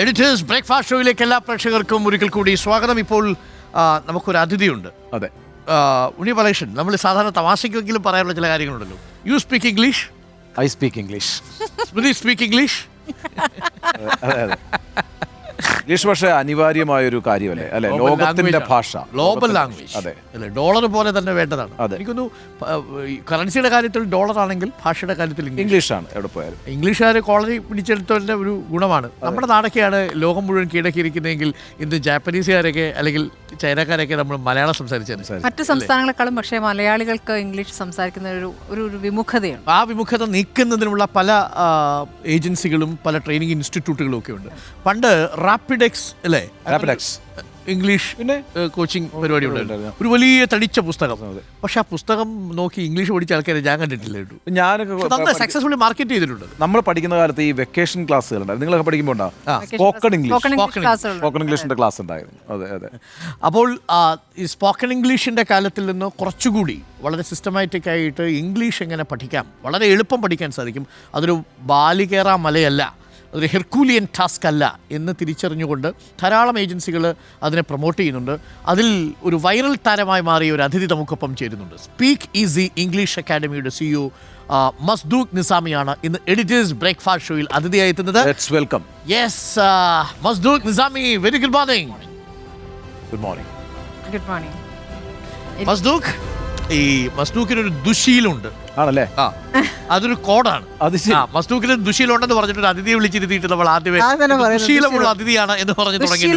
Editors breakfast ഷോയിലേക്ക് എല്ലാ പ്രേക്ഷകർക്കും ഒരിക്കൽ കൂടി സ്വാഗതം. ഇപ്പോൾ നമുക്കൊരു അതിഥിയുണ്ട്. അതെ, ഉണ്ണി പലേഷൻ. നമ്മൾ സാധാരണ തമാശയ്ക്കെങ്കിലും പറയാനുള്ള ചില കാര്യങ്ങളുണ്ടല്ലോ. You speak English, I speak English. Smriti speak English. അതെ അതെ, ഇംഗ്ലീഷ് ഭാഷ അനിവാര്യമായൊരു കാര്യമല്ലേ, അല്ലെ? ലോകത്തിന്റെ ഭാഷ, ഗ്ലോബൽ ലാംഗ്വേജ്. അതെ അല്ലെ, ഡോളർ പോലെ തന്നെ വേണ്ടതാണ്. അതെ, എനിക്കൊന്നു കറൻസിയുടെ കാര്യത്തിൽ ഡോളർ ആണെങ്കിൽ ഭാഷയുടെ കാര്യത്തിൽ ഇംഗ്ലീഷാണ് എവിടെ പോയാലും. ഇംഗ്ലീഷുകാർ കോളനി പിടിച്ചെടുത്തതിൻ്റെ ഒരു ഗുണമാണ്. നമ്മുടെ നാടൊക്കെയാണ് ലോകം മുഴുവൻ കീഴടക്കിയിരിക്കുന്നതെങ്കിൽ ഇന്ന് ജാപ്പനീസുകാരൊക്കെ അല്ലെങ്കിൽ ചൈനക്കാരൊക്കെ നമ്മൾ മലയാളം സംസാരിച്ചത്. മറ്റു സംസ്ഥാനങ്ങളെക്കാളും പക്ഷേ മലയാളികൾക്ക് ഇംഗ്ലീഷ് സംസാരിക്കുന്ന ഒരു വിമുഖതയാണ്. ആ വിമുഖത നീക്കുന്നതിനുള്ള പല ഏജൻസികളും പല ട്രെയിനിങ് ഇൻസ്റ്റിറ്റ്യൂട്ടുകളും ഒക്കെ ഉണ്ട്. പണ്ട് റാപ്പിഡെക്സ് അല്ലേ, റാപ്പിഡെക്സ് ഇംഗ്ലീഷ് കോച്ചിങ് പരിപാടി ഉണ്ടായിരുന്നു. ഒരു വലിയ തടിച്ച പുസ്തകം. പക്ഷെ ആ പുസ്തകം നോക്കി ഇംഗ്ലീഷ് പഠിച്ച ആൾക്കാരെ ഞാൻ കണ്ടിട്ടില്ല. ഞാനൊക്കെ സക്സസ്ഫുള്ളി മാർക്കറ്റ് ചെയ്തിട്ടുണ്ട്. നമ്മൾ പഠിക്കുന്ന കാലത്ത് ഈ വെക്കേഷൻ ക്ലാസ്സുകളുണ്ടായിരുന്നു. നിങ്ങളൊക്കെ പഠിക്കുമ്പോൾ സ്പോക്കൺ ഇംഗ്ലീഷിന്റെ ക്ലാസ് ഉണ്ടായിരുന്നു. അതെ അതെ. അപ്പോൾ ഈ സ്പോക്കൺ ഇംഗ്ലീഷിന്റെ കാലത്തിൽ നിന്ന് കുറച്ചുകൂടി വളരെ സിസ്റ്റമാറ്റിക് ആയിട്ട് ഇംഗ്ലീഷ് എങ്ങനെ പഠിക്കാം, വളരെ എളുപ്പം പഠിക്കാൻ സാധിക്കും, അതൊരു ബാലികേറ മലയല്ല, അതൊരു ഹെർക്കൂലിയൻ ടാസ്ക് അല്ല എന്ന് തിരിച്ചറിഞ്ഞുകൊണ്ട് ധാരാളം ഏജൻസികൾ അതിനെ പ്രൊമോട്ട് ചെയ്യുന്നുണ്ട്. അതിൽ ഒരു വൈറൽ താരമായി മാറിയ ഒരു അതിഥി നമുക്കൊപ്പം ചേരുന്നുണ്ട്. സ്പീക്ക് ഈസി ഇംഗ്ലീഷ് അക്കാഡമിയുടെ CEO മസ്ദൂഖ് നിസാമിയാണ് ഇന്ന് എഡിറ്റേഴ്സ് ബ്രേക്ക്ഫാസ്റ്റ് ഷോയിൽ അതിഥിയായി എത്തുന്നത്. Welcome. Yes, Masdookh Nizami, very good morning. Good morning. Good morning. Masdookh, ഈ മസ്ദൂഖിനൊരു ദുശീലുണ്ട് ആണല്ലേ? അതൊരു കോഡാണ്. മസ്ദൂഖിന് ദുശീലുണ്ടെന്ന് പറഞ്ഞിട്ട് അതിഥിയെ വിളിച്ചിരുത്തിയിട്ട് നമ്മൾ ആദ്യമേ ദുശീലമുള്ള അതിഥിയാണ് എന്ന് പറഞ്ഞു തുടങ്ങി.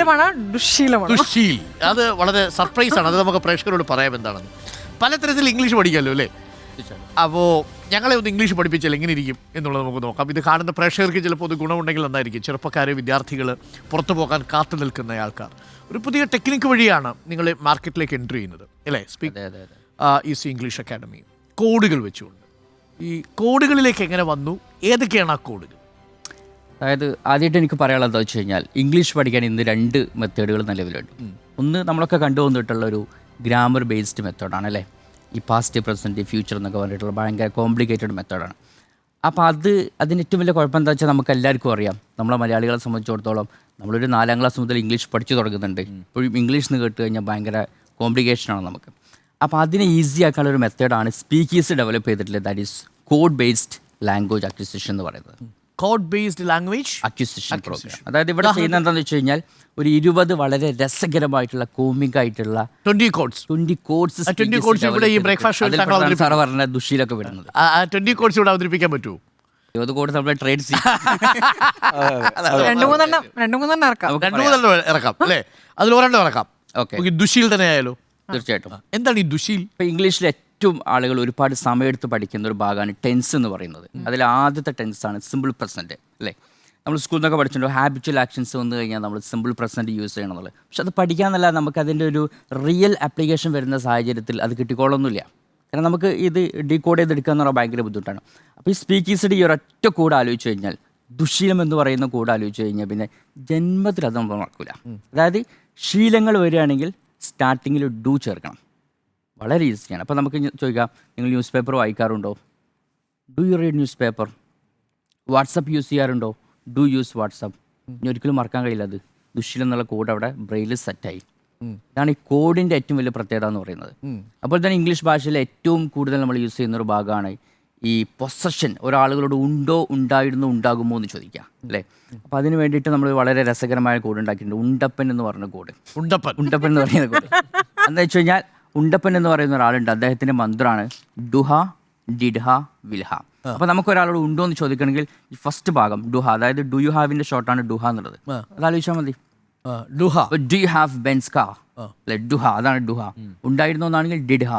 ദുശീൽ അത് വളരെ സർപ്രൈസ് ആണ്. അത് നമുക്ക് പ്രേക്ഷകരോട് പറയാം എന്താണെന്ന്. പലതരത്തിൽ ഇംഗ്ലീഷ് പഠിക്കാമല്ലോ അല്ലേ? അപ്പോൾ ഞങ്ങളെ ഒന്ന് ഇംഗ്ലീഷ് പഠിപ്പിച്ചാൽ എങ്ങനെ ഇരിക്കും എന്നുള്ളത് നമുക്ക് നോക്കാം. ഇത് കാണുന്ന പ്രേക്ഷകർക്ക് ചിലപ്പോൾ അത് ഗുണമുണ്ടെങ്കിൽ നന്നായിരിക്കും. ചെറുപ്പക്കാർ, വിദ്യാർത്ഥികൾ, പുറത്തു പോകാൻ കാത്തു നിൽക്കുന്ന ആൾക്കാർ, ഒരു പുതിയ ടെക്നിക്ക് വഴിയാണ് നിങ്ങൾ മാർക്കറ്റിലേക്ക് എൻട്രി ചെയ്യുന്നത് അല്ലേ? സ്പീക്ക് ഈസി ഇംഗ്ലീഷ് അക്കാഡമി കോഡുകൾ വെച്ചുകൊണ്ട്. ഈ കോഡുകളിലേക്ക് എങ്ങനെ വന്നു, ഏതൊക്കെയാണ് ആ കോഡുകൾ? അതായത് ആദ്യമായിട്ട് എനിക്ക് പറയാനുള്ളത് എന്താ വെച്ച് കഴിഞ്ഞാൽ, ഇംഗ്ലീഷ് പഠിക്കാൻ ഇന്ന് 2 മെത്തേഡുകൾ നിലവിലുണ്ട്. ഒന്ന് നമ്മളൊക്കെ കണ്ടുവന്നിട്ടുള്ള ഒരു ഗ്രാമർ ബേസ്ഡ് മെത്തേഡാണ് അല്ലേ, ഈ പാസ്റ്റ്, പ്രസൻറ്റ്, ഫ്യൂച്ചർ എന്നൊക്കെ പറഞ്ഞിട്ടുള്ള ഭയങ്കര കോംപ്ലിക്കേറ്റഡ് മെത്തേഡാണ്. അപ്പോൾ അതിന് ഏറ്റവും വലിയ കുഴപ്പം എന്താ വെച്ചാൽ നമുക്ക് എല്ലാവർക്കും അറിയാം, നമ്മളെ മലയാളികളെ സംബന്ധിച്ചിടത്തോളം നമ്മളൊരു 4ാം ക്ലാസ് മുതൽ ഇംഗ്ലീഷ് പഠിച്ചു തുടങ്ങുന്നുണ്ട്. ഇപ്പോഴും ഇംഗ്ലീഷ് എന്ന് കേട്ട് കഴിഞ്ഞാൽ ഭയങ്കര കോംപ്ലിക്കേഷനാണ് നമുക്ക്. അപ്പോൾ അതിനെ ഈസി ആക്കാനുള്ള ഒരു മെത്തേഡാണ് സ്പീക്ക് ഈസി ഡെവലപ്പ് ചെയ്തിട്ടുള്ളത്. That is code based language acquisition എന്ന് പറയുന്നത്. Code based language acquisition program. അതായത് ഇവിടെ ചെയ്യുന്നത് എന്താണെന്ന് വെച്ച് കഴിഞ്ഞാൽ, ഒരു 20 വളരെ രസകരമായിട്ടുള്ള കോമിക് ആയിട്ടുള്ള 20 കോഡ്സ് സാറ് പറഞ്ഞ ദുശീലൊക്കെ വരുന്നത്. 20 കോഡ്സ് ഇവിടെ അവതരിപ്പിക്കാൻ പറ്റുമോ? 20 കോഡ് നമ്മുടെ ട്രേഡ് ഇറക്കാം അല്ലേ? അതിൽ ഒരെണ്ണം ഇറക്കാം. ഓക്കെ, ദുശീൽ തന്നെ ആയാലോ? തീർച്ചയായിട്ടും. എന്താണ് ഈ ദുശീൽ? ഇപ്പോൾ ഇംഗ്ലീഷിൽ ഏറ്റവും ആളുകൾ ഒരുപാട് സമയമെടുത്ത് പഠിക്കുന്ന ഒരു ഭാഗമാണ് ടെൻസ് എന്ന് പറയുന്നത്. അതിൽ ആദ്യത്തെ ടെൻസാണ് സിമ്പിൾ പ്രസൻറ്റ് അല്ലേ? നമ്മൾ സ്കൂളിൽ നിന്നൊക്കെ പഠിച്ചിട്ടുണ്ടോ, ഹാബിച്വൽ ആക്ഷൻസ് വന്നു കഴിഞ്ഞാൽ നമ്മൾ സിമ്പിൾ പ്രസൻറ്റ് യൂസ് ചെയ്യണം എന്നുള്ളത്. പക്ഷെ അത് പഠിക്കാമെന്നല്ല, നമുക്ക് അതിൻ്റെ ഒരു റിയൽ ആപ്ലിക്കേഷൻ വരുന്ന സാഹചര്യത്തിൽ അത് കിട്ടിക്കോളൊന്നുമില്ല. കാരണം നമുക്ക് ഇത് ഡീകോഡ് ചെയ്തെടുക്കുക എന്ന് പറഞ്ഞാൽ ഭയങ്കര ബുദ്ധിമുട്ടാണ്. അപ്പോൾ ഈ സ്പീക്ക് ഈസിയുടെ ഈ ഒരൊറ്റ കോഡ് ആലോചിച്ച് കഴിഞ്ഞാൽ, ദുശീലം എന്ന് പറയുന്ന കോഡ് ആലോചിച്ച് കഴിഞ്ഞാൽ പിന്നെ ജന്മത്തിൽ അത് നമ്മൾ നടക്കില്ല. അതായത് ശീലങ്ങൾ വരികയാണെങ്കിൽ സ്റ്റാർട്ടിങ്ങിൽ ഡു ചേർക്കണം. വളരെ ഈസിയാണ്. അപ്പോൾ നമുക്ക് ചോദിക്കാം, നിങ്ങൾ ന്യൂസ് പേപ്പർ വായിക്കാറുണ്ടോ? Do you read newspaper? WhatsApp use ചെയ്യാറുണ്ടോ? Do use WhatsApp? ഇനി ഒരിക്കലും മറക്കാൻ കഴിയില്ല. അത് ദുശീലം എന്നുള്ള കോഡ് അവിടെ ബ്രെയിനിൽ സെറ്റായി. ഇതാണ് ഈ കോഡിൻ്റെ ഏറ്റവും വലിയ പ്രത്യേകത എന്ന് പറയുന്നത്. അപ്പോൾ തന്നെ ഇംഗ്ലീഷ് ഭാഷയിൽ ഏറ്റവും കൂടുതൽ നമ്മൾ യൂസ് ചെയ്യുന്ന ഒരു ഭാഗമാണ് ഈ പൊസഷൻ. ഒരാളുകളോട് ഉണ്ടോ, ഉണ്ടായിരുന്നോ, ഉണ്ടാകുമോ എന്ന് ചോദിക്കാം അല്ലേ? അപ്പോൾ അതിന് വേണ്ടിയിട്ട് നമ്മൾ വളരെ രസകരമായ കോഡ് ഉണ്ടാക്കിയിട്ടുണ്ട്. ഉണ്ടപ്പൻ എന്ന് പറഞ്ഞ കോഡ്. ഉണ്ടപ്പൻ എന്ന് പറയുന്ന കോഡ് എന്താ വെച്ച് കഴിഞ്ഞാൽ, ഉണ്ടപ്പൻ എന്ന് പറയുന്ന ഒരാളുണ്ട്. അദ്ദേഹത്തിൻ്റെ മന്ത്രമാണ് ഡുഹ, ഡിഡ്ഹ, വിൽഹ. അപ്പോൾ നമുക്ക് ഒരാളോട് ഉണ്ടോ എന്ന് ചോദിക്കണമെങ്കിൽ ഈ ഫസ്റ്റ് ഭാഗം ഡുഹ, അതായത് ഡു യു ഹാവിൻ്റെ ഷോർട്ടാണ് ഡുഹ എന്നുള്ളത്. അത് ആലോചിച്ചാൽ മതി. Do you have Benz car അല്ലെ, ഡുഹ, അതാണ് ഡുഹ. ഉണ്ടായിരുന്നോ എന്നാണെങ്കിൽ ഡിഡ്ഹ,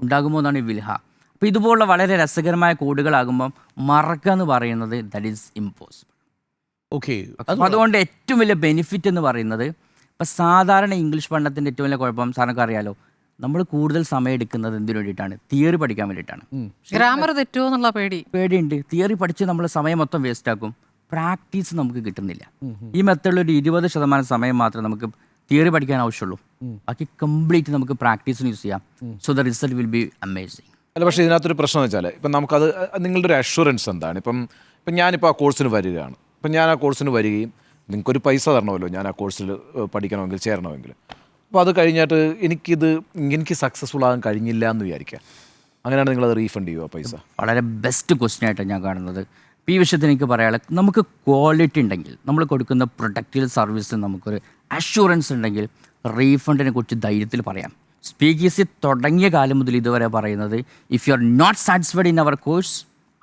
ഉണ്ടാകുമോ എന്നാണ് വിൽഹ. അപ്പോൾ ഇതുപോലുള്ള വളരെ രസകരമായ കോഡുകളാകുമ്പം മറക്കുക എന്ന് പറയുന്നത് ദാറ്റ് ഈസ് ഇമ്പോസിബിൾ. ഓക്കെ. അപ്പോൾ അതുകൊണ്ട് ഏറ്റവും വലിയ ബെനിഫിറ്റ് എന്ന് പറയുന്നത്, ഇപ്പം സാധാരണ ഇംഗ്ലീഷ് പഠനത്തിൻ്റെ ഏറ്റവും വലിയ കുഴപ്പം സാറിനൊക്കെ അറിയാലോ, നമ്മൾ കൂടുതൽ സമയം എടുക്കുന്നത് എന്തിനു വേണ്ടിയിട്ടാണ്? തിയറി പഠിക്കാൻ വേണ്ടിയിട്ടാണ്. ഗ്രാമർ തെറ്റുമോ എന്നുള്ള പേടിയുണ്ട്. തിയറി പഠിച്ച് നമ്മൾ സമയം മൊത്തം വേസ്റ്റ് ആക്കും, പ്രാക്ടീസ് നമുക്ക് കിട്ടുന്നില്ല. ഈ മെത്തേഡിൽ ഒരു 20% സമയം മാത്രമേ നമുക്ക് തിയറി പഠിക്കാൻ ആവശ്യമുള്ളൂ. ബാക്കി കംപ്ലീറ്റ് നമുക്ക് പ്രാക്ടീസിന് യൂസ് ചെയ്യാം. So the result will be amazing. അല്ല, പക്ഷേ ഇതിനകത്തൊരു പ്രശ്നം എന്ന് വെച്ചാൽ, ഇപ്പം നമുക്കത് നിങ്ങളുടെ ഒരു അഷുറൻസ് എന്താണ്? ഇപ്പം ഞാനിപ്പോൾ ആ കോഴ്സിന് വരികയാണ്. ഞാൻ ആ കോഴ്സിന് വരികയും നിങ്ങൾക്കൊരു പൈസ തരണമല്ലോ ഞാൻ ആ കോഴ്സിൽ പഠിക്കണമെങ്കിൽ ചേരണമെങ്കിൽ. അപ്പോൾ അത് കഴിഞ്ഞിട്ട് എനിക്ക് സക്സസ്ഫുൾ ആകാൻ കഴിഞ്ഞില്ല എന്ന് വിചാരിക്കാം, അങ്ങനെയാണ് നിങ്ങളത് റീഫണ്ട് ചെയ്യുമോ പൈസ? വളരെ ബെസ്റ്റ് ക്വസ്റ്റ്യൻ ആയിട്ടാണ് ഞാൻ കാണുന്നത്. ഇപ്പോൾ ഈ വിഷയത്തിൽ എനിക്ക് പറയാനുള്ളത്, നമുക്ക് ക്വാളിറ്റി ഉണ്ടെങ്കിൽ, നമ്മൾ കൊടുക്കുന്ന പ്രൊഡക്റ്റിൽ സർവീസിൽ നമുക്കൊരു അഷുറൻസ് ഉണ്ടെങ്കിൽ റീഫണ്ടിനെ കുറിച്ച് ധൈര്യത്തിൽ പറയാം. സ്പീക്ക് ഈസി തുടങ്ങിയ കാലം മുതൽ ഇതുവരെ പറയുന്നത്, if you are not satisfied in our course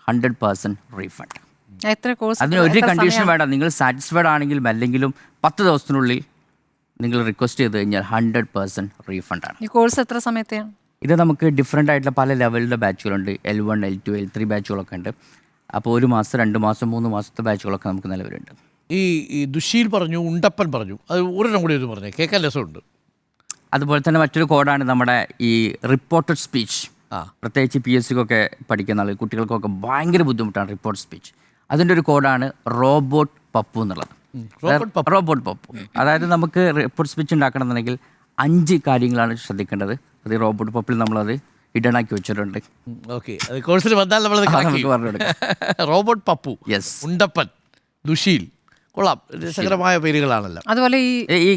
100% refund. അതിന് ഒരു കണ്ടീഷൻ വേണ്ട. നിങ്ങൾ സാറ്റിസ്ഫൈഡ് ആണെങ്കിലും അല്ലെങ്കിലും 10 ദിവസത്തിനുള്ളിൽ നിങ്ങൾ റിക്വസ്റ്റ് ചെയ്ത് കഴിഞ്ഞാൽ 100% റീഫണ്ടാണ്. ഈ കോഴ്സ് എത്ര സമയത്തെയാണ്? ഇത് നമുക്ക് ഡിഫറെൻ്റ് ആയിട്ടുള്ള പല ലെവലിലെ ബാച്ചുകളുണ്ട്. L1, L2, L3 ബാച്ചുകളൊക്കെ ഉണ്ട്. അപ്പോൾ 1 മാസം, 2 മാസം, 3 മാസത്തെ ബാച്ചുകളൊക്കെ നമുക്ക് നിലവിലുണ്ട്. ഈ ദുശീൽ പറഞ്ഞു, ഉണ്ടപ്പൻ പറഞ്ഞു, അത് ഒരെണ്ണം കൂടി ഒന്ന് പറഞ്ഞേ, കേൾക്കാൻ രസമുണ്ട്. അതുപോലെ തന്നെ മറ്റൊരു കോഡാണ് നമ്മുടെ ഈ റിപ്പോർട്ടഡ് സ്പീച്ച്. പ്രത്യേകിച്ച് PSCക്കൊക്കെ പഠിക്കുന്ന ആളുകൾ, കുട്ടികൾക്കൊക്കെ ഭയങ്കര ബുദ്ധിമുട്ടാണ് റിപ്പോർട്ട് സ്പീച്ച്. അതിൻ്റെ ഒരു കോഡാണ് റോബോട്ട് പപ്പു എന്നുള്ളത്. റോബോട്ട് പപ്പു, അതായത് നമുക്ക് റിപ്പോർട്ട് സ്പീച്ച് ഉണ്ടാക്കണമെന്നുണ്ടെങ്കിൽ 5 കാര്യങ്ങളാണ് ശ്രദ്ധിക്കേണ്ടത്. അത് റോബോട്ട് പപ്പിൽ നമ്മളത് ഇടണാക്കി വെച്ചിട്ടുണ്ട്. കോഴ്സിൽ വന്നാൽ റോബോട്ട് പപ്പു, ഉണ്ടപ്പൻ, ദുശീൽ, കൊള്ളാം, രസകരമായ പേരുകളാണല്ലോ. അതുപോലെ ഈ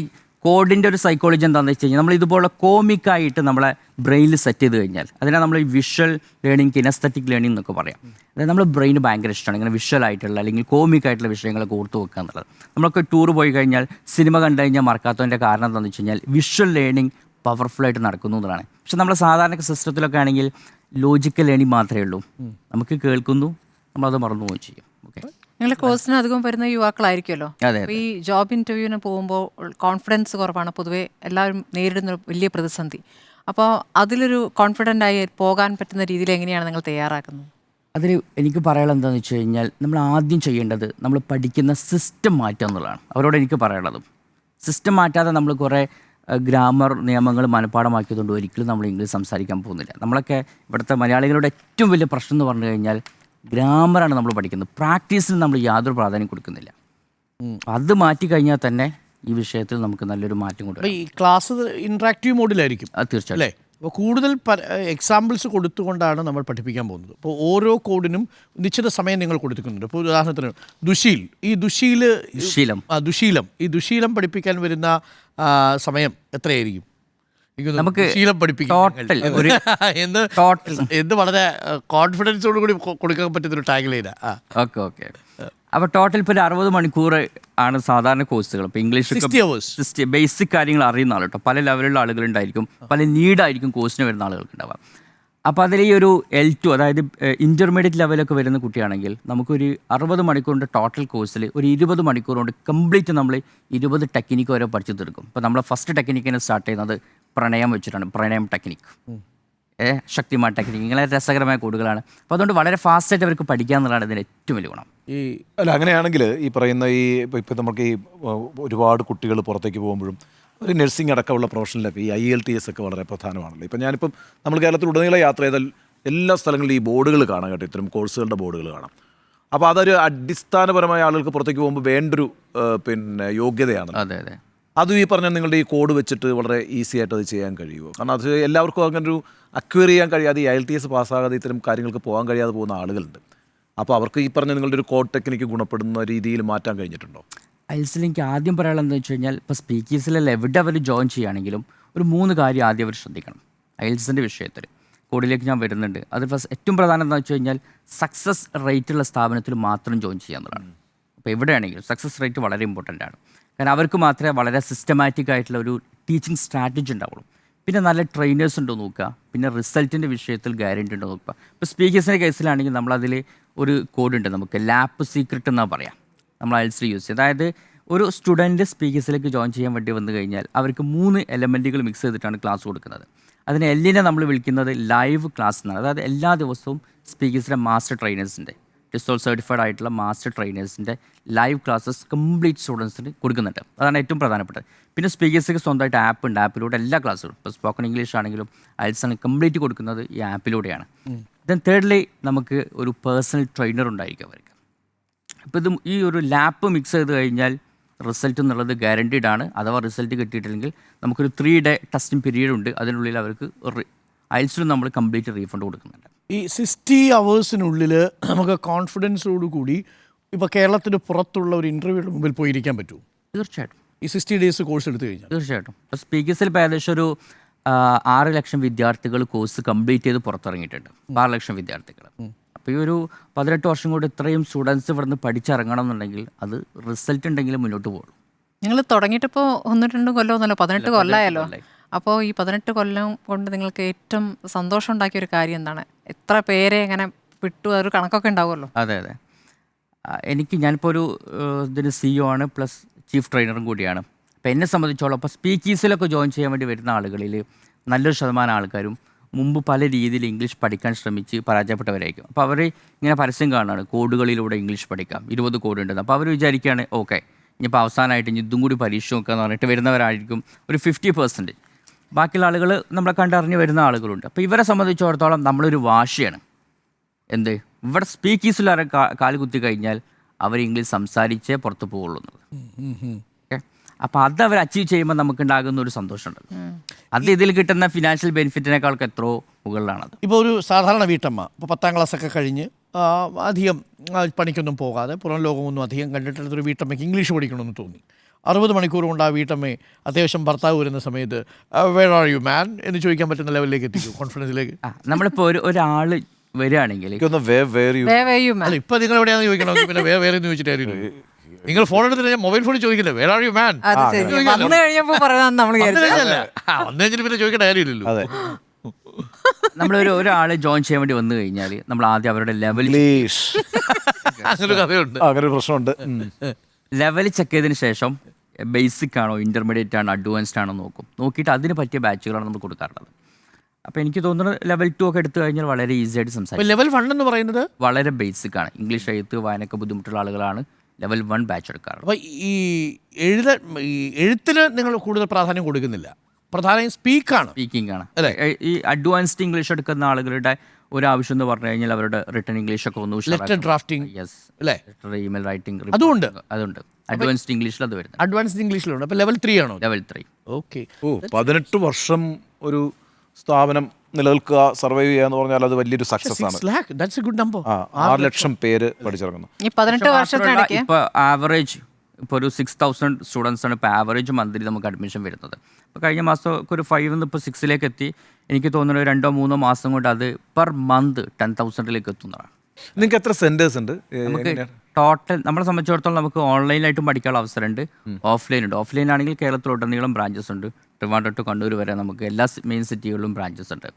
കോഡിൻ്റെ ഒരു സൈക്കോളജി എന്താണെന്ന് വെച്ച് കഴിഞ്ഞാൽ, നമ്മൾ ഇതുപോലെ കോമിക്കായിട്ട് നമ്മളെ ബ്രെയിനിൽ സെറ്റ് ചെയ്ത് കഴിഞ്ഞാൽ അതിനെ നമ്മൾ ഈ വിഷ്വൽ ലേണിംഗ്, കിനസ്തറ്റിക് ലേണിംഗ് എന്നൊക്കെ പറയാം. അതായത് നമ്മുടെ ബ്രെയിന് ഭയങ്കര ഇഷ്ടമാണ് ഇങ്ങനെ വിഷ്വൽ ആയിട്ടുള്ള അല്ലെങ്കിൽ കോമിക്കായിട്ടുള്ള വിഷയങ്ങളൊക്കെ ഓർത്ത് വെക്കുക എന്നുള്ളത്. നമ്മളൊക്കെ ടൂർ പോയി കഴിഞ്ഞാൽ സിനിമ കണ്ടു കഴിഞ്ഞാൽ മറക്കാത്തതിൻ്റെ കാരണം എന്താണെന്ന് വെച്ച് കഴിഞ്ഞാൽ വിഷ്വൽ ലേണിംഗ് പവർഫുള്ളായിട്ട് നടക്കുന്നു എന്നതാണ്. പക്ഷെ നമ്മുടെ സാധാരണ സിസ്റ്റത്തിലൊക്കെ ആണെങ്കിൽ ലോജിക്കൽ ലേണിംഗ് മാത്രമേ ഉള്ളൂ. നമുക്ക് കേൾക്കുന്നു, നമ്മളത് മറന്നു പോവുകയും ചെയ്യും. ഓക്കെ, നിങ്ങൾ കോഴ്സിന് അധികം വരുന്ന യുവാക്കളായിരിക്കുമല്ലോ. അതെ. ഈ ജോബ് ഇൻ്റർവ്യൂവിന് പോകുമ്പോൾ കോൺഫിഡൻസ് കുറവാണ് പൊതുവേ എല്ലാവരും നേരിടുന്ന വലിയ പ്രതിസന്ധി. അപ്പോൾ അതിലൊരു കോൺഫിഡൻ്റ് ആയി പോകാൻ പറ്റുന്ന രീതിയിൽ എങ്ങനെയാണ് നിങ്ങൾ തയ്യാറാക്കുന്നത്? അതിൽ എനിക്ക് പറയാനുള്ളത് എന്താണെന്ന് വെച്ച് കഴിഞ്ഞാൽ, നമ്മൾ ആദ്യം ചെയ്യേണ്ടത് നമ്മൾ പഠിക്കുന്ന സിസ്റ്റം മാറ്റുക എന്നുള്ളതാണ്. അവരോട് എനിക്ക് പറയാനുള്ളത്, സിസ്റ്റം മാറ്റാതെ നമ്മൾ കുറേ ഗ്രാമർ നിയമങ്ങൾ മനഃപ്പാടമാക്കിയതുകൊണ്ട് ഒരിക്കലും നമ്മൾ ഇംഗ്ലീഷ് സംസാരിക്കാൻ പോകുന്നില്ല. നമ്മളൊക്കെ ഇവിടുത്തെ മലയാളികളുടെ ഏറ്റവും വലിയ പ്രശ്നം എന്ന് പറഞ്ഞു കഴിഞ്ഞാൽ ഗ്രാമറാണ് നമ്മൾ പഠിക്കുന്നത്. പ്രാക്ടീസിന് നമ്മൾ യാതൊരു പ്രാധാന്യം കൊടുക്കുന്നില്ല. അത് മാറ്റി കഴിഞ്ഞാൽ തന്നെ ഈ വിഷയത്തിൽ നമുക്ക് നല്ലൊരു മാറ്റം കൊണ്ടുവരും. ഈ ക്ലാസ് ഇൻട്രാക്റ്റീവ് മോഡിലായിരിക്കും തീർച്ചയായും അല്ലേ? അപ്പോൾ കൂടുതൽ എക്സാമ്പിൾസ് കൊടുത്തുകൊണ്ടാണ് നമ്മൾ പഠിപ്പിക്കാൻ പോകുന്നത്. അപ്പോൾ ഓരോ കോഡിനും നിശ്ചിത സമയം നിങ്ങൾ കൊടുക്കുന്നുണ്ട്. ഇപ്പോൾ ഉദാഹരണത്തിന് ദുശീലം പഠിപ്പിക്കാൻ വരുന്ന സമയം എത്രയായിരിക്കും? നമുക്ക് എന്ത് വളരെ കോൺഫിഡൻസോട് കൂടി കൊടുക്കാൻ പറ്റുന്നൊരു ടാഗ്ലൈനാ. ഓക്കെ. അപ്പോൾ ടോട്ടൽ ഇപ്പോൾ 60 മണിക്കൂർ ആണ് സാധാരണ കോഴ്സുകൾ. ഇപ്പോൾ ഇംഗ്ലീഷ് ബേസിക് കാര്യങ്ങൾ അറിയുന്ന ആൾ കേട്ടോ, പല ലെവലുള്ള ആളുകളുണ്ടായിരിക്കും, പല നീഡായിരിക്കും കോഴ്സിന് വരുന്ന ആളുകൾക്ക് ഉണ്ടാവാം. അപ്പോൾ അതിൽ ഈ ഒരു L2, അതായത് ഇൻ്റർമീഡിയറ്റ് ലെവലൊക്കെ വരുന്ന കുട്ടിയാണെങ്കിൽ നമുക്കൊരു 60 മണിക്കൂറിൻ്റെ ടോട്ടൽ കോഴ്സിൽ ഒരു 20 മണിക്കൂർ കൊണ്ട് കംപ്ലീറ്റ് നമ്മൾ 20 ടെക്നിക്ക് വരെ പഠിച്ചു തീർക്കും. ഇപ്പോൾ നമ്മൾ ഫസ്റ്റ് ടെക്നിക്കിനെ സ്റ്റാർട്ട് ചെയ്യുന്നത് പ്രണയം വെച്ചിട്ടാണ്. പ്രണയം ടെക്നിക്ക്, ശക്തിമാൻ ടെക്നിക്ക്, ഇങ്ങനെ രസകരമായ കോഡുകളാണ്. അപ്പോൾ അതുകൊണ്ട് വളരെ ഫാസ്റ്റായിട്ട് അവർക്ക് പഠിക്കുക എന്നുള്ളതാണ് ഇതിന് ഏറ്റവും വലിയ ഗുണം. അങ്ങനെയാണെങ്കിൽ ഈ പറയുന്ന ഇപ്പോൾ നമുക്ക് ഈ ഒരുപാട് കുട്ടികൾ പുറത്തേക്ക് പോകുമ്പോഴും ഒരു നഴ്സിംഗ് അടക്കമുള്ള പ്രൊഫഷനിലൊക്കെ ഈ IELTS ഒക്കെ വളരെ പ്രധാനമാണല്ലോ. ഇപ്പം ഞാനിപ്പം നമ്മൾ കേരളത്തിലുടനീളം യാത്ര ചെയ്താൽ എല്ലാ സ്ഥലങ്ങളിലും ഈ ബോർഡുകൾ കാണാൻ കേട്ടോ, ഇത്തരം കോഴ്സുകളുടെ ബോർഡുകൾ കാണാം. അപ്പോൾ അതൊരു അടിസ്ഥാനപരമായ ആളുകൾക്ക് പുറത്തേക്ക് പോകുമ്പോൾ വേണ്ടൊരു യോഗ്യതയാണ്. അതെ അതെ. അതും ഈ പറഞ്ഞാൽ നിങ്ങളുടെ ഈ കോഡ് വെച്ചിട്ട് വളരെ ഈസി ആയിട്ട് അത് ചെയ്യാൻ കഴിയുമോ? കാരണം അത് എല്ലാവർക്കും അങ്ങനെ ഒരു അക്വയർ ചെയ്യാൻ കഴിയാതെ, ഈ IELTS പാസ്സാകാതെ ഇത്തരം കാര്യങ്ങൾക്ക് പോകാൻ കഴിയാതെ പോകുന്ന ആളുകളുണ്ട്. അപ്പോൾ അവർക്ക് ഈ പറഞ്ഞ നിങ്ങളുടെ ഒരു കോഡ് ടെക്നിക്ക് ഗുണപ്പെടുന്ന രീതിയിൽ മാറ്റാൻ കഴിഞ്ഞിട്ടുണ്ടോ? IELTS എനിക്ക് ആദ്യം പറയാനുള്ളത് എന്താ വെച്ച് കഴിഞ്ഞാൽ, ഇപ്പോൾ സ്പീക്കേഴ്സിലെല്ലാം എവിടെ അവർ ജോയിൻ ചെയ്യുകയാണെങ്കിലും ഒരു 3 കാര്യം ആദ്യം അവർ ശ്രദ്ധിക്കണം. IELTSൻ്റെ വിഷയത്തിൽ കോഡിലേക്ക് ഞാൻ വരുന്നുണ്ട്. അത് ഏറ്റവും പ്രധാനം എന്താണെന്ന് വെച്ച് കഴിഞ്ഞാൽ സക്സസ് റേറ്റുള്ള സ്ഥാപനത്തിൽ മാത്രം ജോയിൻ ചെയ്യുക എന്നുള്ളതാണ്. അപ്പോൾ എവിടെയാണെങ്കിലും സക്സസ് റേറ്റ് വളരെ ഇമ്പോർട്ടൻ്റ് ആണ്. കാരണം അവർക്ക് മാത്രമേ വളരെ സിസ്റ്റമാറ്റിക് ആയിട്ടുള്ള ഒരു ടീച്ചിങ് സ്ട്രാറ്റജി ഉണ്ടാവുള്ളൂ. പിന്നെ നല്ല ട്രെയിനേഴ്സ് ഉണ്ടോ നോക്കുക, പിന്നെ റിസൾട്ടിൻ്റെ വിഷയത്തിൽ ഗ്യാരണ്ടി ഉണ്ടോ നോക്കുക. ഇപ്പോൾ സ്പീക്കേഴ്സിൻ്റെ കേസിലാണെങ്കിൽ നമ്മളതിൽ ഒരു കോഡുണ്ട്, നമുക്ക് ലാപ്പ് സീക്രട്ട് എന്നാണ് പറയാം, നമ്മൾ IELTS യൂസ് ചെയ്യും. അതായത് ഒരു സ്റ്റുഡൻറ്റ് സ്പീക്കേഴ്സിലേക്ക് ജോയിൻ ചെയ്യാൻ വേണ്ടി വന്നു കഴിഞ്ഞാൽ അവർക്ക് 3 എലമെൻറ്റുകൾ മിക്സ് ചെയ്തിട്ടാണ് ക്ലാസ് കൊടുക്കുന്നത്. അതിന് Lനെ നമ്മൾ വിളിക്കുന്നത് ലൈവ് ക്ലാസ് എന്നാണ്. അതായത് എല്ലാ ദിവസവും സ്പീക്കേഴ്സിൻ്റെ മാസ്റ്റർ ട്രെയിനേഴ്സിൻ്റെ, ടിസോൾ സർട്ടിഫൈഡ് ആയിട്ടുള്ള മാസ്റ്റർ ട്രെയിനേഴ്സിൻ്റെ ലൈവ് ക്ലാസ്സസ് കംപ്ലീറ്റ് സ്റ്റുഡൻസിന് കൊടുക്കുന്നുണ്ട്. അതാണ് ഏറ്റവും പ്രധാനപ്പെട്ടത്. പിന്നെ സ്പീക്കേഴ്സിന് സ്വന്തമായിട്ട് ആപ്പ് ഉണ്ട്, ആപ്പിലൂടെ എല്ലാ ക്ലാസ്സുകളും, ഇപ്പോൾ സ്പോക്കൺ ഇംഗ്ലീഷ് ആണെങ്കിലും IELTS ആണ് കംപ്ലീറ്റ് കൊടുക്കുന്നത് ഈ ആപ്പിലൂടെയാണ്. ദെൻ തേർഡ്ലി നമുക്ക് ഒരു പേഴ്സണൽ ട്രെയിനർ ഉണ്ടായിരിക്കും അവർക്ക്. ഇപ്പോൾ ഇത് ഈ ഒരു ലാപ്പ് മിക്സ് ചെയ്ത് കഴിഞ്ഞാൽ റിസൾട്ട് എന്നുള്ളത് ഗ്യാരണ്ടീഡ് ആണ്. അഥവാ റിസൾട്ട് കിട്ടിയിട്ടില്ലെങ്കിൽ നമുക്കൊരു 3 ഡേ ടെസ്റ്റിംഗ് പീരീഡ് ഉണ്ട്. അതിനുള്ളിൽ അവർക്ക് IELTS നമ്മൾ കംപ്ലീറ്റ് റീഫണ്ട് കൊടുക്കുന്നുണ്ട്. ഈ 60 അവേഴ്സിനുള്ളിൽ നമുക്ക് കോൺഫിഡൻസോടു കൂടി ഇപ്പോൾ കേരളത്തിന് പുറത്തുള്ള ഒരു ഇൻ്റർവ്യൂയുടെ മുമ്പിൽ പോയിരിക്കാൻ പറ്റുമോ തീർച്ചയായിട്ടും ഈ 60 ഡേയ്സ് കോഴ്സ് എടുത്തു കഴിഞ്ഞാൽ? തീർച്ചയായിട്ടും. ഇപ്പോൾ സ്പീക്കേഴ്സിൽ ഇപ്പോൾ ഏകദേശം ഒരു 6 ലക്ഷം വിദ്യാർത്ഥികൾ കോഴ്സ് കംപ്ലീറ്റ് ചെയ്ത് പുറത്തിറങ്ങിയിട്ടുണ്ട്. 6 ലക്ഷം വിദ്യാർത്ഥികൾ. അപ്പോൾ ഈ ഒരു 18 വർഷം കൊണ്ട് ഇത്രയും സ്റ്റുഡൻസ് ഇവിടുന്ന് പഠിച്ചിറങ്ങണം എന്നുണ്ടെങ്കിൽ അത് റിസൾട്ട് ഉണ്ടെങ്കിൽ മുന്നോട്ട് പോകുള്ളൂ. നിങ്ങൾ തുടങ്ങിയിട്ടിപ്പോൾ 1-2 കൊല്ലമൊന്നുമല്ലോ, 18 കൊല്ലമായല്ലോ. അപ്പോൾ ഈ 18 കൊല്ലം കൊണ്ട് നിങ്ങൾക്ക് ഏറ്റവും സന്തോഷം ഉണ്ടാക്കിയ ഒരു കാര്യം എന്താണ്? എത്ര പേരെ എങ്ങനെ വിട്ടു, അതൊരു കണക്കൊക്കെ ഉണ്ടാവുമല്ലോ. അതെ. ഞാനിപ്പോൾ ഒരു ഇതിന് CEO ആണ്, പ്ലസ് ചീഫ് ട്രെയിനറും കൂടിയാണ്. അപ്പോൾ എന്നെ സംബന്ധിച്ചോളം ഇപ്പോൾ സ്പീക്കീസിലൊക്കെ ജോയിൻ ചെയ്യാൻ വേണ്ടി വരുന്ന ആളുകളിൽ നല്ലൊരു ശതമാനം ആൾക്കാരും മുമ്പ് പല രീതിയിൽ ഇംഗ്ലീഷ് പഠിക്കാൻ ശ്രമിച്ച് പരാജയപ്പെട്ടവരായിരിക്കും. അപ്പോൾ അവർ ഇങ്ങനെ പരസ്യം കാണുകയാണ്, കോഡുകളിലൂടെ ഇംഗ്ലീഷ് പഠിക്കാം, 20 കോഡ് ഉണ്ടെന്ന്. അപ്പോൾ അവർ വിചാരിക്കുകയാണ് ഓക്കെ ഇനിയിപ്പോൾ അവസാനമായിട്ട് ഇതും കൂടി പരീക്ഷ നോക്കുക എന്ന് പറഞ്ഞിട്ട് വരുന്നവരായിരിക്കും ഒരു 50%. ബാക്കിയുള്ള ആളുകൾ നമ്മളെ കണ്ടറിഞ്ഞ് വരുന്ന ആളുകളുണ്ട്. അപ്പോൾ ഇവരെ സംബന്ധിച്ചിടത്തോളം നമ്മളൊരു വാശിയാണ്. ഇവിടെ സ്പീക്കീസിൽ കാല് കുത്തി കഴിഞ്ഞാൽ അവർ ഇംഗ്ലീഷ് സംസാരിച്ചേ പുറത്ത് പോകുള്ളൂ എന്നുള്ളത്. അപ്പോൾ അത് അവർ അച്ചീവ് ചെയ്യുമ്പോൾ നമുക്കുണ്ടാകുന്ന ഒരു സന്തോഷമുണ്ട്. അത് ഇതിൽ കിട്ടുന്ന ഫിനാൻഷ്യൽ ബെനിഫിറ്റിനേക്കാൾക്ക് എത്രയോ മുകളിലാണത്. ഇപ്പോൾ ഒരു സാധാരണ വീട്ടമ്മ ഇപ്പോൾ 10ാം ക്ലാസ്സൊക്കെ കഴിഞ്ഞ് അധികം പണിക്കൊന്നും പോകാതെ പുറം ലോകമൊന്നും അധികം കണ്ടിട്ടുള്ളൊരു വീട്ടമ്മയ്ക്ക് ഇംഗ്ലീഷ് പഠിക്കണമെന്ന് തോന്നി. 60 മണിക്കൂർ കൊണ്ട് ആ വീട്ടമ്മയെ അത്യാവശ്യം ഭർത്താവ് വരുന്ന സമയത്ത് വേർ ആർ യു മാൻ എന്ന് ചോദിക്കാൻ പറ്റുന്ന ലെവലിലേക്ക് എത്തിക്കും, കോൺഫിഡൻസിലേക്ക്. നമ്മളിപ്പോൾ ഒരാൾ വരികയാണെങ്കിൽ അല്ല ഇപ്പം നിങ്ങൾ എവിടെയാണെന്ന് ചോദിക്കണം, പിന്നെ വേറെ എന്ന് ചോദിച്ചിട്ട് കാര്യമില്ല. നിങ്ങൾ ഫോൺ എടുത്തിട്ട് ഞാൻ മൊബൈൽ ഫോണിൽ ചോദിക്കില്ലേ വേർ ആർ യു മാൻ? വന്നു കഴിഞ്ഞപ്പോൾ പറയാൻ നമ്മൾ വന്നു കഴിഞ്ഞിട്ട് പിന്നെ ചോദിക്കേണ്ട കാര്യമില്ലല്ലോ. ഒരാൾ ജോയിൻ ചെയ്യാൻ വേണ്ടി വന്നു കഴിഞ്ഞാൽ നമ്മൾ ആദ്യം അവരുടെ ലെവൽ അങ്ങനെ കഥയുണ്ട്, അങ്ങനെ പ്രശ്നമുണ്ട്. ലെവൽ ചെക്ക് ചെയ്തതിന് ശേഷം ബേസിക് ആണോ, ഇൻ്റർമീഡിയറ്റ് ആണോ, അഡ്വാൻസ്ഡ് ആണോ നോക്കിയിട്ട് അതിന് പറ്റിയ ബാച്ചുകളാണ് നമ്മൾ കൊടുക്കാറുള്ളത്. അപ്പോൾ എനിക്ക് തോന്നുന്നത് ലെവൽ 2 ഒക്കെ എടുത്തു കഴിഞ്ഞാൽ വളരെ ഈസി ആയിട്ട് സംസാരിക്കും. ലെവൽ 1 എന്ന് പറയുന്നത് വളരെ ബേസിക് ആണ്. ഇംഗ്ലീഷ് എഴുത്ത് വായനയൊക്കെ ബുദ്ധിമുട്ടുള്ള ആളുകളാണ് ലെവൽ 1 ബാച്ച് എടുക്കാറുള്ളത്. അപ്പോൾ ഈ എഴുത്തിന് നിങ്ങൾ കൂടുതൽ പ്രാധാന്യം കൊടുക്കുന്നില്ല, പ്രധാനം സ്പീക്കിംഗ് ആണ് അല്ലേ? ഈ അഡ്വാൻസ്ഡ് ഇംഗ്ലീഷ് എടുക്കുന്ന ആളുകളുടെ ഒരു ആവശ്യം എന്ന് പറഞ്ഞു കഴിഞ്ഞാൽ അവരുടെ റിട്ടൺ ഇംഗ്ലീഷ് ഒക്കെ ഒന്ന് letter drafting, yes, email writing അതുണ്ട്. അഡ്വാൻസ്ഡ് ഇംഗ്ലീഷിൽ അത് വരുന്നത്. അഡ്വാൻസ്ഡ് ഇംഗ്ലീഷിലുണ്ട്. അപ്പോൾ ലെവൽ 3 ആണോ? ലെവൽ 3. ഓക്കെ. 18 വർഷം ഒരു സ്ഥാപനം നിലനിൽക്കുക, സർവൈവ് ചെയ്യുക എന്ന് പറഞ്ഞാൽ അത് വലിയൊരു സക്സസ് ആണ്. 6 ലക്ഷം പേര് പഠിച്ചിറങ്ങുന്നു. ഈ 18 വർഷത്തിനിടയ്ക്ക് ഇപ്പോൾ ആവറേജ് ഇപ്പോൾ ഒരു 6000 സ്റ്റുഡൻസ് ആണ് ഇപ്പോൾ ആവറേജ് മന്ത്ലി നമുക്ക് അഡ്മിഷൻ വരുന്നത്. ഇപ്പോൾ കഴിഞ്ഞ മാസം ഒരു 5 ഇപ്പോൾ 6 എത്തി. എനിക്ക് തോന്നുന്നു 2-3 മാസം കൊണ്ട് അത് പെർ മന്ത് 10,000 എത്തുന്നതാണ്. നിങ്ങൾക്ക് എത്ര സെന്റേഴ്സ് ഉണ്ട്? നമുക്ക് ടോട്ടൽ നമ്മളെ സംബന്ധിച്ചിടത്തോളം നമുക്ക് ഓൺലൈനായിട്ടും പഠിക്കാനുള്ള അവസരമുണ്ട്, ഓഫ്ലൈൻ ഉണ്ട്. ഓഫ്ലൈൻ ആണെങ്കിൽ കേരളത്തിലുടനീളം ബ്രാഞ്ചസ് ഉണ്ട്. ട്രിവാൻഡ്രം ടു കണ്ണൂർ വരെ നമുക്ക് എല്ലാ മെയിൻ സിറ്റികളിലും ബ്രാഞ്ചസ് ഉണ്ട്.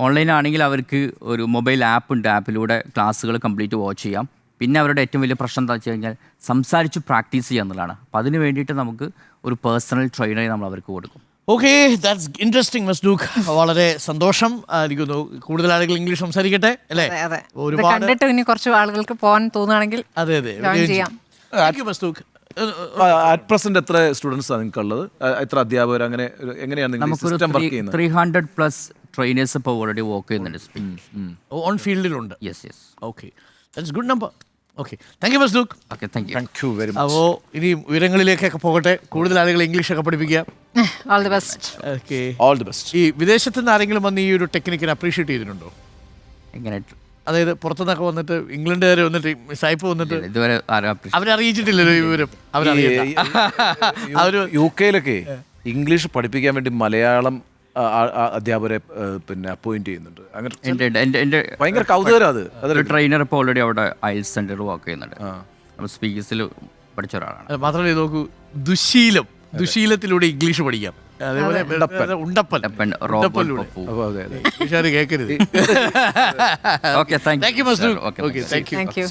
ഓൺലൈൻ ആണെങ്കിൽ അവർക്ക് ഒരു മൊബൈൽ ആപ്പ് ഉണ്ട്, ആപ്പിലൂടെ ക്ലാസ്സുകൾ കംപ്ലീറ്റ് വാച്ച് ചെയ്യാം. പിന്നെ അവരുടെ ഏറ്റവും വലിയ പ്രശ്നം എന്താ വെച്ച് കഴിഞ്ഞാൽ സംസാരിച്ച് പ്രാക്ടീസ് ചെയ്യുക എന്നുള്ളതാണ്. അപ്പോൾ അതിന് വേണ്ടിയിട്ട് നമുക്ക് ഒരു പേഴ്സണൽ ട്രെയിനറെ നമ്മൾ അവർക്ക് കൊടുക്കും. Okay, that's interesting Masdookh. വളരെ സന്തോഷം. എനിക്കൊന്നു കൂടുതൽ ആളുകൾ ഇംഗ്ലീഷ് സംസാരിക്കട്ടെ അല്ലേ? ഒരുപാട് കണ്ടിട്ട് ഇനി കുറച്ച് ആളുകൾക്ക് പോകാൻ തോന്നുകയാണെങ്കിൽ അതെ ചെയ്യാം. മസ്ദൂഖ്, അറ്റ് പ്രസന്റ് എത്ര സ്റ്റുഡൻസ് ആണ് നിങ്ങൾക്കുള്ളത്? എത്ര അധ്യാപകർ? അങ്ങനെ എങ്ങനെയാണ് നമുക്കൊരു 300+ ട്രെയിനേഴ്സ് ഇപ്പോൾ ഓൾറെഡി വർക്ക് ചെയ്യുന്നുണ്ട്. ഓൺ ഫീൽഡിലുണ്ട്. Yes. Okay, that's good number. Okay, thank you മസ്ദൂഖ്. Okay, thank you very much. അപ്പോൾ ഇനി ഉയരങ്ങളിലേക്കൊക്കെ പോകട്ടെ, കൂടുതൽ ആളുകൾ ഇംഗ്ലീഷൊക്കെ പഠിപ്പിക്കുക. All the best. Okay, all the best. ഈ വിദേശത്ത് നിന്ന് ആരെങ്കിലും വന്ന് ഈ ഒരു ടെക്നിക്കിനെ അപ്രീഷിയേറ്റ് ചെയ്തിട്ടുണ്ടോ? എങ്ങനെ? അതായത് പുറത്തുനിന്നൊക്കെ വന്നിട്ട് ഇംഗ്ലണ്ടുകാർ വന്നിട്ട് സായിപ്പ് വന്നിട്ട് ഇതുവരെ അവരറിയിച്ചിട്ടില്ലല്ലോ ഈ വിവരം? UK-ലൊക്കെ ഇംഗ്ലീഷ് പഠിപ്പിക്കാൻ വേണ്ടി മലയാളം അധ്യാപകരെ പിന്നെ അപ്പോയിന്റ് ചെയ്യുന്നുണ്ട്. അങ്ങനെ ഭയങ്കര കൗതുകരം. അതൊരു ട്രെയിനർ ഇപ്പോൾ ഓൾറെഡി അവിടെ ഐൽസ് സെന്റർ വർക്ക് ചെയ്യുന്നുണ്ട്. നമ്മൾ സ്പീക്കേഴ്സിൽ പഠിച്ച ഒരാളാണ്. മാത്രമല്ല നോക്കൂ, ദുശീലത്തിലൂടെ ഇംഗ്ലീഷ് പഠിക്കാം. അതേപോലെ കേൾക്കരുത്. Okay, thank you. Okay, thank U.